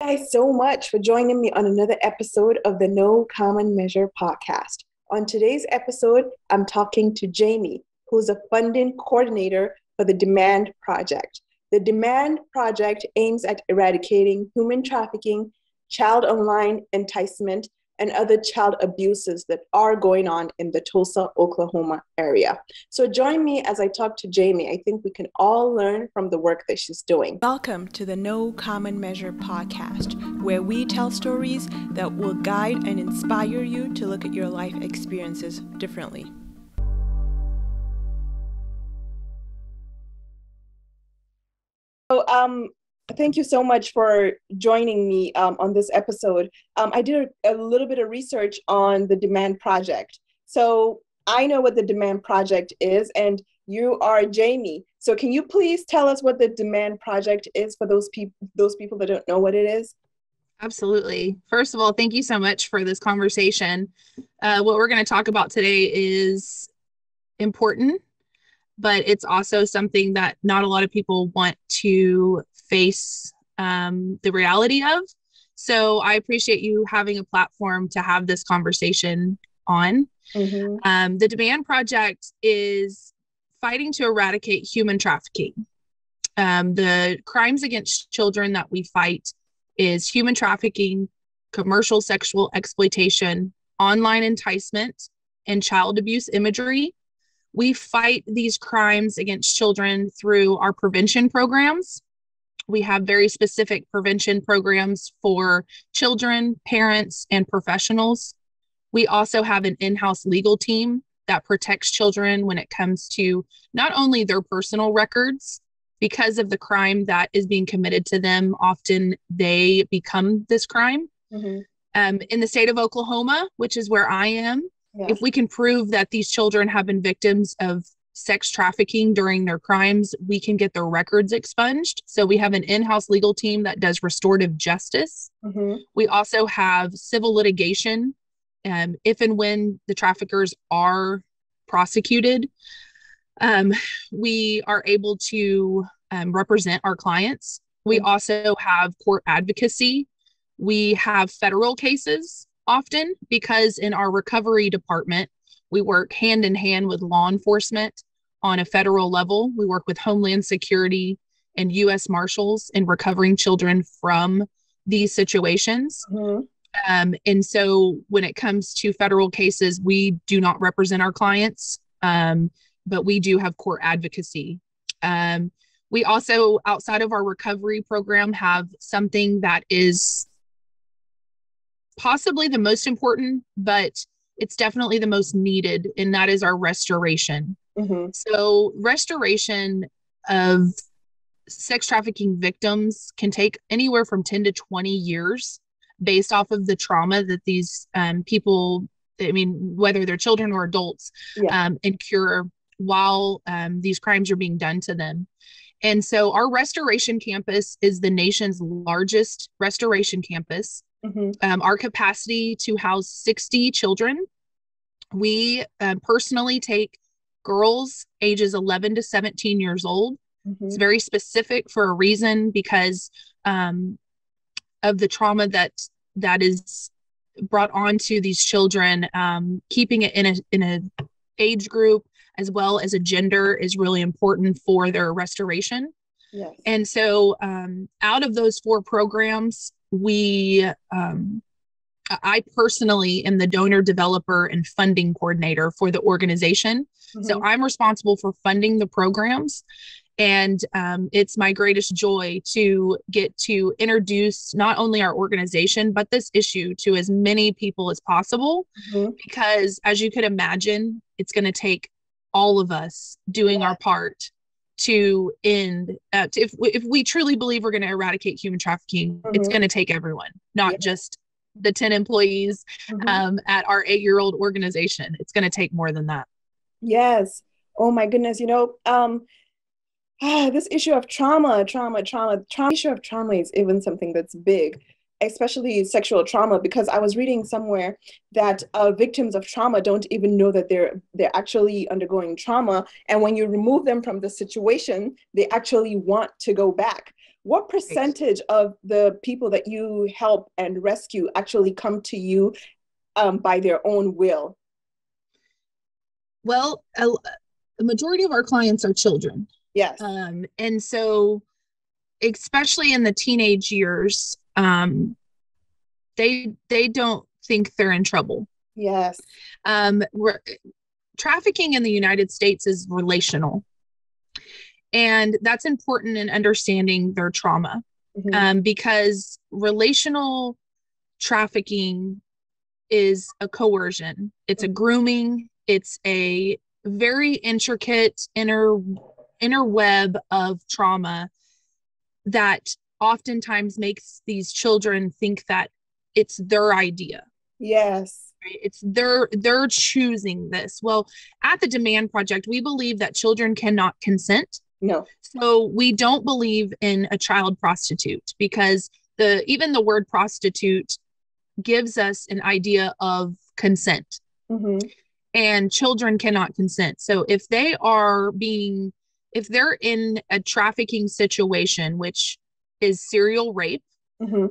Guys so much for joining me on another episode of the No Common Measure podcast. On today's episode, I'm talking to Jamie, who's a funding coordinator for the Demand Project. The Demand Project aims at eradicating human trafficking, child online enticement, and other child abuses that are going on in the Tulsa, Oklahoma area. So join me as I talk to Jamie. I think we can all learn from the work that she's doing. Welcome to the No Common Measure podcast, where we tell stories that will guide and inspire you to look at your life experiences differently. So, thank you so much for joining me on this episode. I did a little bit of research on the Demand Project. So I know what the Demand Project is, and you are Jamie. So can you please tell us what the Demand Project is for those people that don't know what it is? Absolutely. First of all, thank you so much for this conversation. What we're going to talk about today is important, but it's also something that not a lot of people want to face the reality of. So I appreciate you having a platform to have this conversation on. Mm-hmm. The Demand Project is fighting to eradicate human trafficking. The crimes against children that we fight is human trafficking, commercial sexual exploitation, online enticement, and child abuse imagery. We fight these crimes against children through our prevention programs. We have very specific prevention programs for children, parents, and professionals. We also have an in-house legal team that protects children when it comes to not only their personal records, because of the crime that is being committed to them, often they become this crime. Mm-hmm. In the state of Oklahoma, which is where I am, if we can prove that these children have been victims of sex trafficking during their crimes, we can get their records expunged. So we have an in-house legal team that does restorative justice. Mm-hmm. We also have civil litigation. If and when the traffickers are prosecuted, we are able to represent our clients. We also have court advocacy. We have federal cases often because in our recovery department, we work hand in hand with law enforcement on a federal level. We work with Homeland Security and U.S. Marshals in recovering children from these situations. Mm-hmm. And so when it comes to federal cases, we do not represent our clients, but we do have court advocacy. We also, outside of our recovery program, have something that is possibly the most important, but it's definitely the most needed, and that is our restoration. Mm-hmm. So restoration of sex trafficking victims can take anywhere from 10 to 20 years based off of the trauma that these people, whether they're children or adults, incur while these crimes are being done to them. And so our restoration campus is the nation's largest restoration campus. Mm-hmm. Our capacity to house 60 children. We personally take girls ages 11 to 17 years old. Mm-hmm. It's very specific for a reason because of the trauma that is brought onto these children. Keeping it in a age group as well as a gender is really important for their restoration. Yes. And so out of those 4 programs, I personally am the donor, developer, and funding coordinator for the organization. Mm-hmm. So I'm responsible for funding the programs. And it's my greatest joy to get to introduce not only our organization, but this issue to as many people as possible. Mm-hmm. Because as you could imagine, it's going to take all of us doing our part to end, if we truly believe we're going to eradicate human trafficking, mm-hmm. it's going to take everyone, not just the 10 employees mm-hmm. At our 8-year-old organization. It's going to take more than that. Yes. Oh my goodness. This issue of trauma issue of trauma is even something that's big, especially sexual trauma, because I was reading somewhere that victims of trauma don't even know that they're actually undergoing trauma. And when you remove them from the situation, they actually want to go back, What percentage of the people that you help and rescue actually come to you by their own will? Well, the majority of our clients are children. Yes. And so, especially in the teenage years, they don't think they're in trouble. Yes. Trafficking in the United States is relational, and that's important in understanding their trauma, because relational trafficking is a coercion. It's a grooming. It's a very intricate inner web of trauma that oftentimes makes these children think that it's their idea. Yes. Right? It's they're choosing this. Well, at the Demand Project, we believe that children cannot consent. No. So we don't believe in a child prostitute, because even the word prostitute gives us an idea of consent. And children cannot consent. So if they're in a trafficking situation, which is serial rape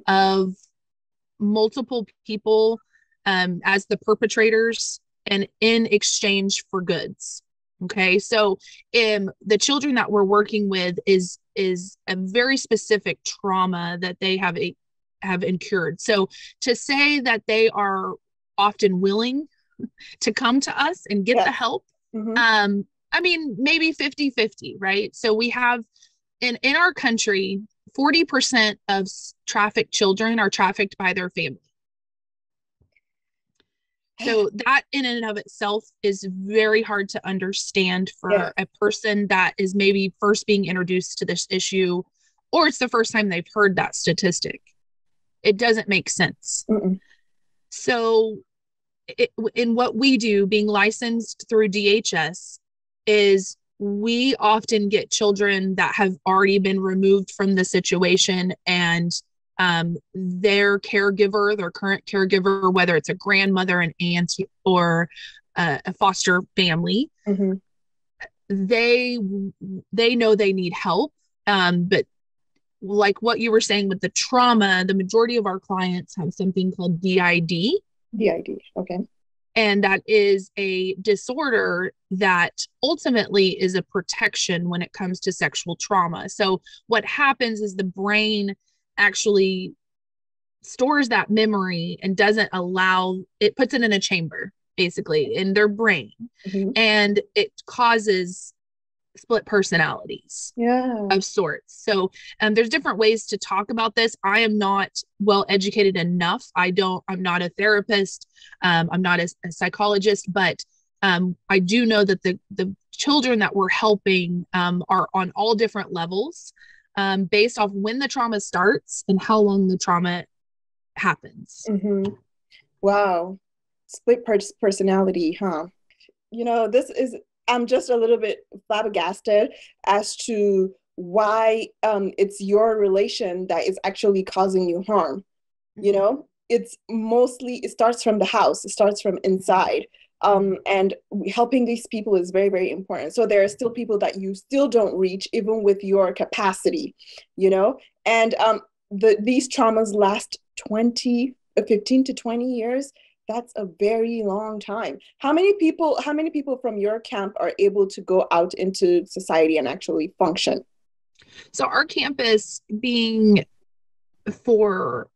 of multiple people as the perpetrators and in exchange for goods. Okay, so the children that we're working with is a very specific trauma that they have incurred. So to say that they are often willing to come to us and get the help, I mean, maybe 50-50, right? So we have in our country, 40% of trafficked children are trafficked by their family. So that in and of itself is very hard to understand for a person that is maybe first being introduced to this issue, or it's the first time they've heard that statistic. It doesn't make sense. So in what we do, being licensed through DHS, is we often get children that have already been removed from the situation, and their caregiver, their current caregiver, whether it's a grandmother, an aunt, or a foster family, they know they need help. But like what you were saying with the trauma, the majority of our clients have something called DID. DID, okay. And that is a disorder that ultimately is a protection when it comes to sexual trauma. So what happens is the brain actually stores that memory and doesn't allow, it puts it in a chamber, basically, in their brain. And it causes split personalities of sorts. So there's different ways to talk about this. I am not well educated enough. I'm not a therapist. I'm not a psychologist, but I do know that the children that we're helping are on all different levels based off when the trauma starts and how long the trauma happens. Wow. Split personality, huh? You know, I'm just a little bit flabbergasted as to why it's your relation that is actually causing you harm. You know, it starts from the house, it starts from inside. And helping these people is very, very important. So there are still people that you still don't reach, even with your capacity, you know, and these traumas last 15 to 20 years. That's a very long time. How many people from your camp are able to go out into society and actually function? So our campus, being for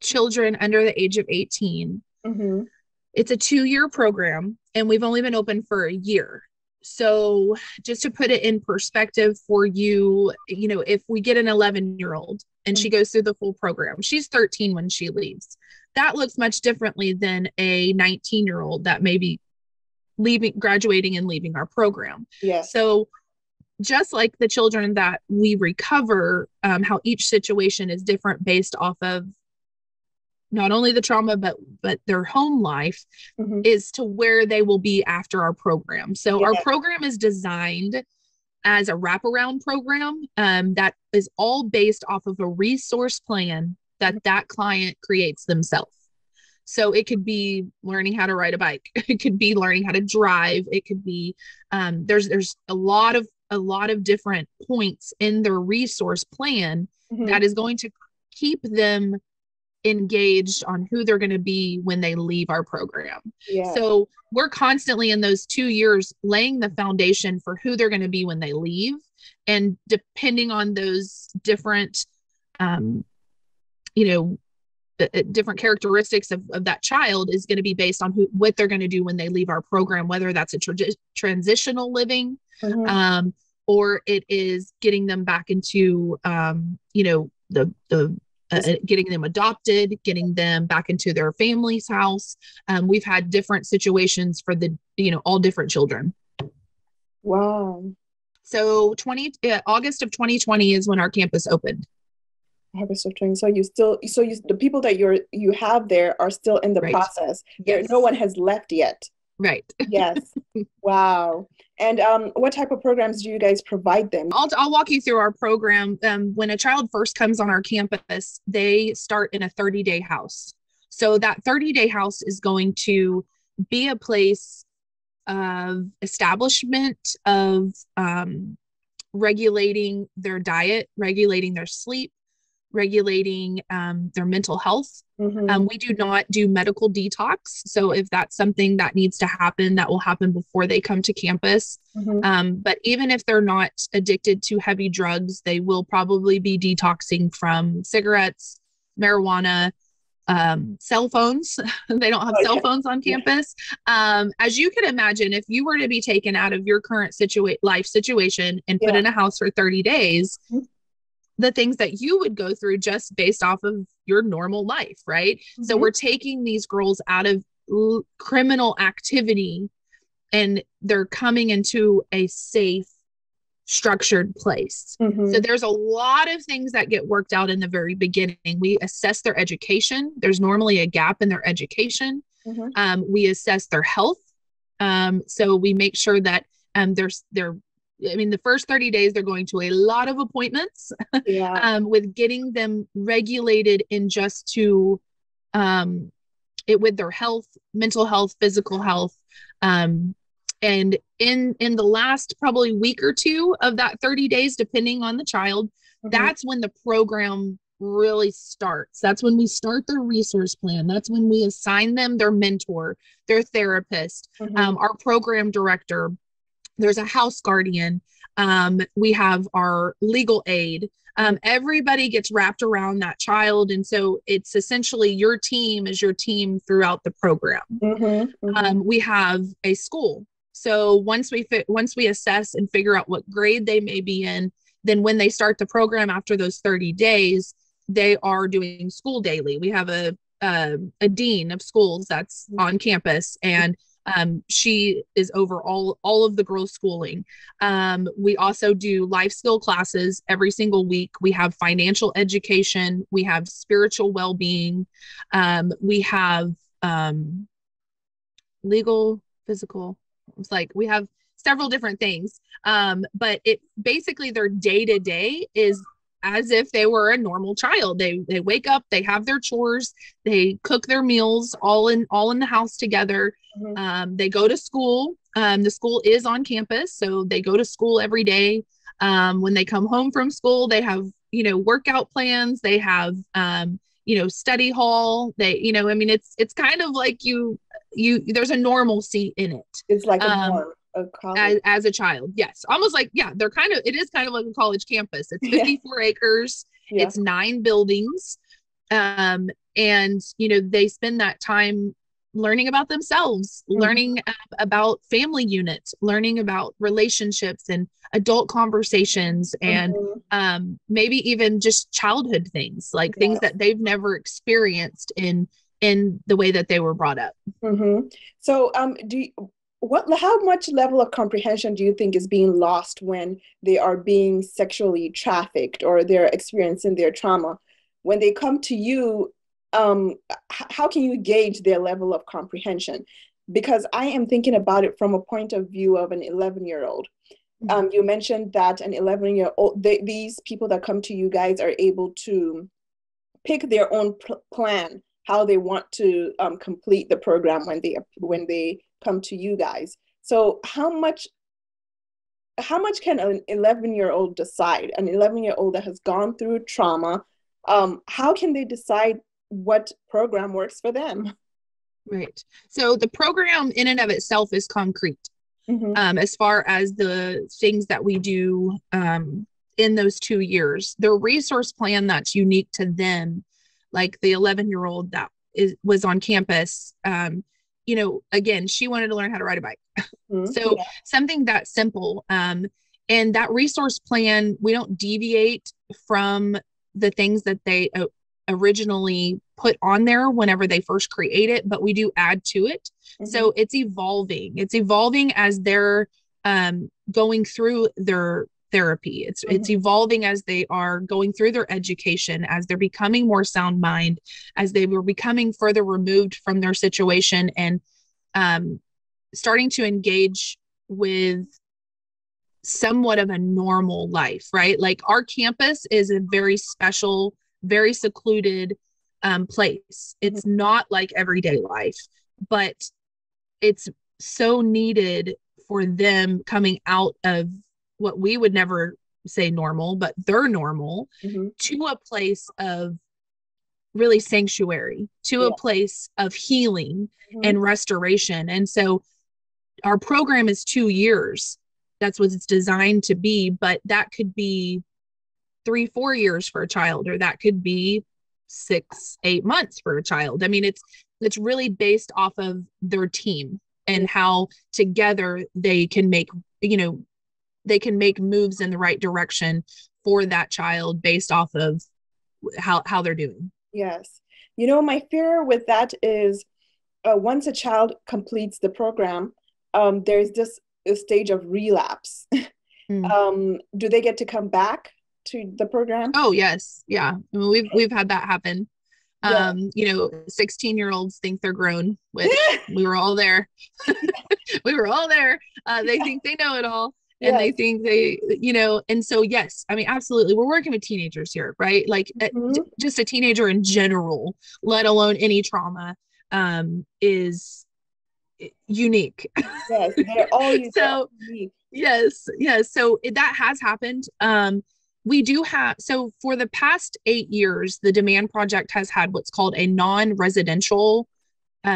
children under the age of 18, it's a 2-year program, and we've only been open for a year. So just to put it in perspective for you, you know, if we get an 11-year-old and she goes through the full program, she's 13 when she leaves. That looks much differently than a 19-year-old that may be graduating and leaving our program. Yes. So just like the children that we recover, how each situation is different based off of not only the trauma, but their home life, is to where they will be after our program. So our program is designed as a wraparound program that is all based off of a resource plan that client creates themselves. So it could be learning how to ride a bike. It could be learning how to drive. It could be, there's a lot of a lot of different points in their resource plan Mm-hmm. that is going to keep them engaged on who they're going to be when they leave our program. Yeah. So we're constantly in those 2 years laying the foundation for who they're going to be when they leave. And depending on those different, um, you know, different characteristics of that child is going to be based on what they're going to do when they leave our program, whether that's a transitional living, Mm-hmm. um, or it is getting them back into, getting them adopted, getting them back into their family's house. We've had different situations for all different children. Wow. So August of 2020 is when our campus opened. Harvest of Dreams. So the people that you have there are still in the Right. process. Yes. No one has left yet. Right. Yes. Wow. And what type of programs do you guys provide them? I'll walk you through our program. When a child first comes on our campus, they start in a 30-day house. So that 30-day house is going to be a place of establishment of regulating their diet, regulating their sleep, regulating their mental health. Mm-hmm. We do not do medical detox. So if that's something that needs to happen, that will happen before they come to campus. Mm-hmm. But even if they're not addicted to heavy drugs, they will probably be detoxing from cigarettes, marijuana, cell phones. They don't have cell phones on campus. As you can imagine, if you were to be taken out of your current life situation and put in a house for 30 days, the things that you would go through just based off of your normal life, right? Mm-hmm. So we're taking these girls out of criminal activity and they're coming into a safe, structured place. Mm-hmm. So there's a lot of things that get worked out in the very beginning. We assess their education. There's normally a gap in their education. Mm-hmm. We assess their health. So we make sure that the first 30 days, they're going to a lot of appointments with getting them regulated in just to with their health, mental health, physical health. And in the last probably week or two of that 30 days, depending on the child, mm-hmm. that's when the program really starts. That's when we start their resource plan. That's when we assign them their mentor, their therapist, mm-hmm. Our program director. There's a house guardian. We have our legal aid. Everybody gets wrapped around that child. And so it's essentially your team is your team throughout the program. Mm-hmm, mm-hmm. We have a school. So once we assess and figure out what grade they may be in, then when they start the program after those 30 days, they are doing school daily. We have a dean of schools that's on campus, and she is over all of the girls' schooling. We also do life skill classes every single week. We have financial education. We have spiritual well-being. We have legal, physical. It's like we have several different things. But it basically their day-to-day is as if they were a normal child. They wake up, they have their chores, they cook their meals all in the house together. Mm-hmm. They go to school. The school is on campus, so they go to school every day. When they come home from school, they have workout plans. They have study hall. They it's kind of like you there's a normalcy in it. It's like a norm. As a child, yes, almost like it is kind of like a college campus. It's 54 acres. It's 9 buildings, and they spend that time learning about themselves, mm-hmm. learning about family units, learning about relationships and adult conversations, and mm-hmm. Maybe even just childhood things, like things that they've never experienced in the way that they were brought up. Mm-hmm. So how much level of comprehension do you think is being lost when they are being sexually trafficked or they're experiencing their trauma? When they come to you, how can you gauge their level of comprehension? Because I am thinking about it from a point of view of an 11-year-old. Mm-hmm. You mentioned that an 11-year-old, these people that come to you guys are able to pick their own plan, how they want to complete the program when they come to you guys. So how much how much can an 11-year-old decide? An 11-year-old that has gone through trauma, how can they decide what program works for them? Right. So the program in and of itself is concrete. As far as the things that we do in those 2 years, the resource plan that's unique to them, like the 11-year-old that was on campus, again, she wanted to learn how to ride a bike. So something that simple. And that resource plan, we don't deviate from the things that they originally put on there whenever they first create it, but we do add to it. So it's evolving. It's evolving as they're going through their therapy. It's evolving as they are going through their education, as they're becoming more sound mind, as they were becoming further removed from their situation and starting to engage with somewhat of a normal life, right? Like our campus is a very special, very secluded place. It's not like everyday life, but it's so needed for them coming out of what we would never say normal, but they're normal, to a place of really sanctuary, to a place of healing and restoration. And so our program is 2 years. That's what it's designed to be, but that could be 3-4 years for a child, or that could be 6-8 months for a child. I mean, it's really based off of their team and how together they can make moves in the right direction for that child based off of how they're doing. Yes. My fear with that is once a child completes the program, there's this stage of relapse. Do they get to come back to the program? Oh, yes. Yeah. I mean, we've had that happen. 16-year-olds think they're grown, which we were all there. We were all there. They think they know it all. And they think and so, yes, I mean, absolutely. We're working with teenagers here, right? Like just a teenager in general, let alone any trauma, is unique. Yes, they're all unique. So, yes. So that has happened. We do have, so for the past 8 years, the Demand Project has had what's called a non-residential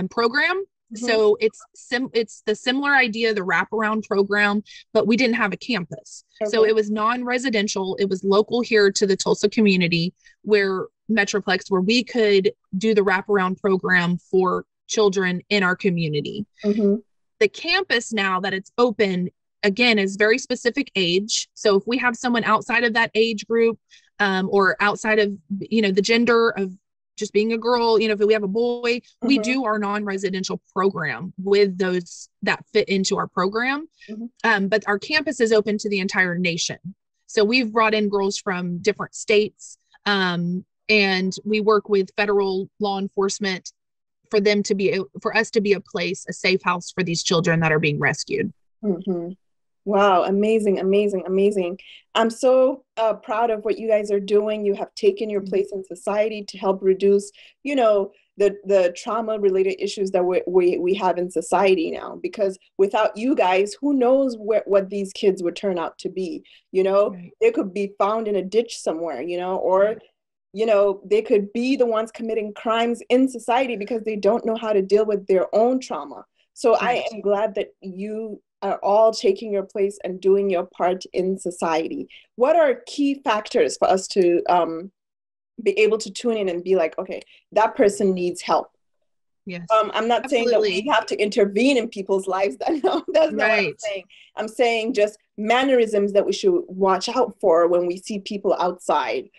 program. So it's the similar idea, the wraparound program, but we didn't have a campus. So it was non-residential. It was local here to the Tulsa community, where Metroplex, where we could do the wraparound program for children in our community. The campus, now that it's open, again, is very specific age. So if we have someone outside of that age group, or outside of, the gender of just being a girl, if we have a boy, we do our non-residential program with those that fit into our program. But our campus is open to the entire nation. So we've brought in girls from different states, and we work with federal law enforcement for us to be a place, a safe house for these children that are being rescued. Wow. Amazing, amazing, amazing. I'm so proud of what you guys are doing. You have taken your place in society to help reduce, the trauma related issues that we have in society now, because without you guys, who knows what these kids would turn out to be, They could be found in a ditch somewhere, or, they could be the ones committing crimes in society because they don't know how to deal with their own trauma. So I am glad that you are all taking your place and doing your part in society. What are key factors for us to be able to tune in and be like, okay, that person needs help? Yes. I'm not saying that we have to intervene in people's lives. That's not what I'm saying. I'm saying just mannerisms that we should watch out for when we see people outside.